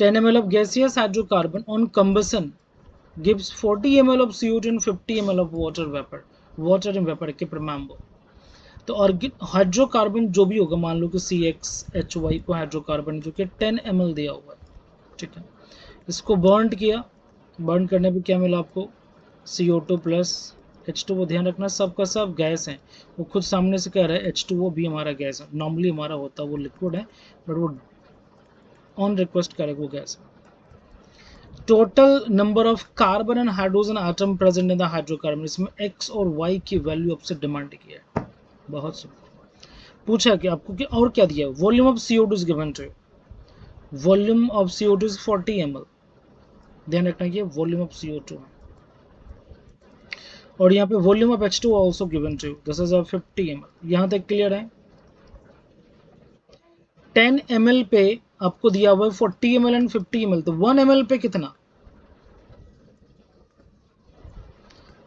10 ml of gaseous hydrocarbon on combustion gives 40 ml of CO2 and 50 ml of water in vapor के प्रमाण। तो hydrocarbon जो भी होगा, मान लो कि CXHY को हाइड्रोकार्बन जो कि 10 ml दिया हुआ है, ठीक है, इसको बर्न किया, बर्न करने पे क्या मिला आपको, CO2 प्लस H2O। ध्यान रखना सबका सब गैस है, वो खुद सामने से कह रहा है H2O भी हमारा गैस है, नॉर्मली हमारा होता है वो लिक्विड है, बट वो ऑन रिक्वेस्ट करेगा वो गैस है। Total number of carbon and hydrogen atom present in the hydrocarbon, इसमें X और Y की वैल्यू आपसे डिमांड किया है। बहुत सिंपल पूछा कि आपको कि और क्या दिया है, volume of CO2 is given to you, volume of CO2 is 40 ml। ध्यान रखना ये वॉल्यूम ऑफ CO2 है, और यहाँ पे volume of H2 also given to you, this is 50 ml। यहाँ तक क्लियर है। 10 ml पे आपको दिया हुआ है 40 ml एंड 50 ml, तो 1 ml पे कितना,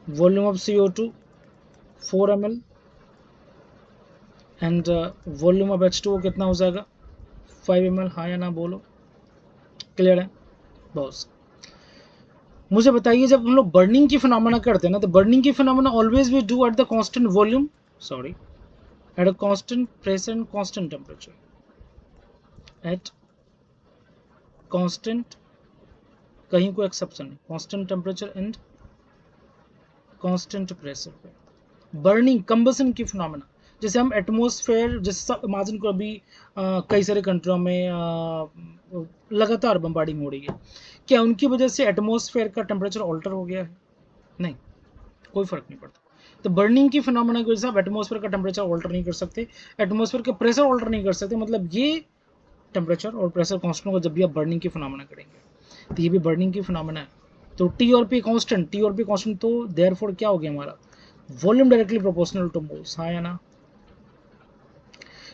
volume of CO2 4 ml and volume of H2O कितना हो जाएगा 5 ml। हाँ या ना बोलो, क्लियर है। बहुत मुझे बताइए, जब हम लोग बर्निंग की फिनोमेना करते हैं ना, तो बर्निंग की phenomena always we do at the constant volume, sorry at a constant pressure and constant temperature, at constant, कहीं को एक्सेप्शन नहीं, constant temperature and constant pressure पे बर्निंग कंबसन की फिनोमेना। जैसे हम एटमॉस्फेयर, जैसे इमेजिन को अभी कई सारे कंट्रियों में लगातार बम्बार्डिंग हो रही है, क्या उनकी वजह से एटमॉस्फेयर का टेम्परेचर ऑल्टर हो गया है? नहीं, कोई फर्क नहीं पड़ता। तो बर्निंग की फिनोमेना की वजह से आप एटमॉस्फेयर का टेम्परेचर ऑल्टर नहीं कर सकते, एटमॉस्फेयर का प्रेशर ऑल्टर नहीं कर सकते, मतलब ये टेम्परेचर और प्रेशर कांस्टेंट होगा जब भी आप बर्निंग की फिनोमेना करेंगे। तो ये भी बर्निंग की फिनोमेना है। तो टी और पी कांस्टेंट, टी और पी कांस्टेंट, तो देयरफॉर क्या हो गया हमारा, volume directly proportional two moles. हाँ या ना?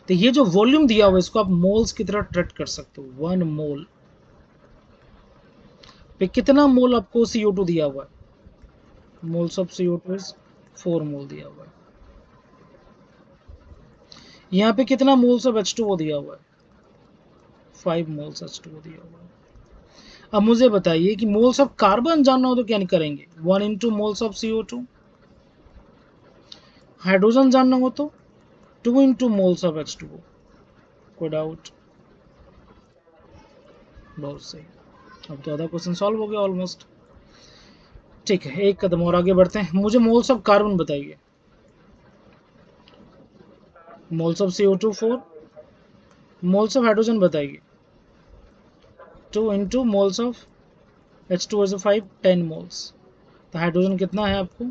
तो ये जो वॉल्यूम दिया हुआ है इसको आप मोल्स की तरह ट्रीट कर सकते हो। 1 मोल पे कितना मोल आपको CO2 दिया हुआ है, मोल्स ऑफ CO2 इज 4 मोल दिया हुआ है। यहाँ पे कितना मोल्स ऑफ H2O दिया हुआ है, 5 मोल्स H2O दिया हुआ है। अब मुझे बताइए कि मोल्स ऑफ कार्बन जानना हो तो क्या नहीं करेंगे, 1 into moles of CO2। Hydrogen जानना हो तो 2 इंटू मोल्स ऑफ H2O। कोई डाउट? बहुत सही, अब तो आधा क्वेश्चन सॉल्व हो गया ऑलमोस्ट। ठीक है, एक कदम और आगे बढ़ते हैं। मुझे मोल्स ऑफ कार्बन बताइए, moles of CO2 4, moles of hydrogen बताइए 2 into moles of H2O is 5, 10 moles. तो हाइड्रोजन कितना है आपको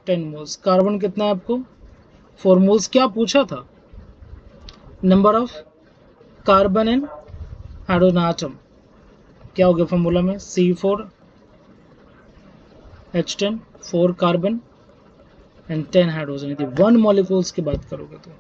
10 मोल्स, कार्बन कितना है आपको 4 मोल्स। क्या पूछा था, number of carbon and hydrogen atom, क्या हो गया फॉर्मूला में, C4H10, 4 कार्बन एंड 10 हाइड्रोजन। यदि 1 मॉलिक्यूल्स की बात करोगे तो